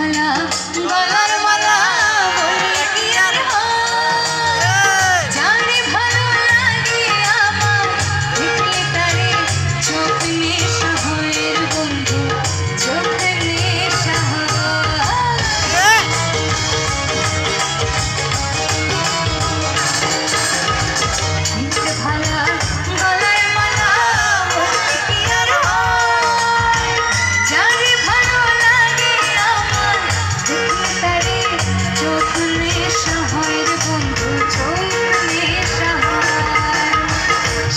ভালা গলার মালা বললে কি আর হয় জানে ভালো লাগে আমার দেখলে তারে চোখ নেশা হয় বন্ধু চোখ নেশা হয় ভালা গলার মালা বললে কি আর হয় জানে ভালো লাগে আমার দেখলে তারে চোখ নেশা হয় বন্ধু চোখ নেশা হয়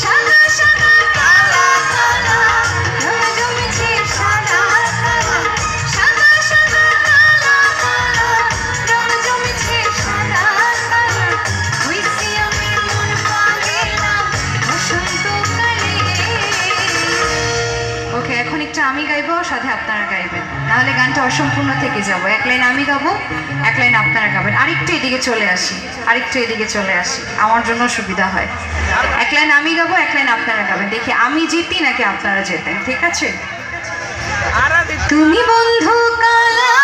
সাদা সাদা কালা কালা রং জমেছে সাদা কালা সাদা সাদা কালা কালা রং জমেছে সাদা কালা হইছি আমি মন পাগেলাম বসন্তকালে। ওকে, এখন একটু আমি গাইবো, সাথে আপনারা গাইবেন, নাহলে গানটা অসম্পূর্ণ থেকে যাবো। এক লাইন আমি গাবো, এক লাইন আপনারা গাবেন। আরেকটু এদিকে চলে আসি, আরেকটু এদিকে চলে আসি, আমার জন্য সুবিধা হয়। এক লাইন আমি গাবো, এক লাইন আপনারা গাবেন, দেখি আমি জিতি নাকি আপনারা জেতেন। ঠিক আছে? তুমি বন্ধু কালা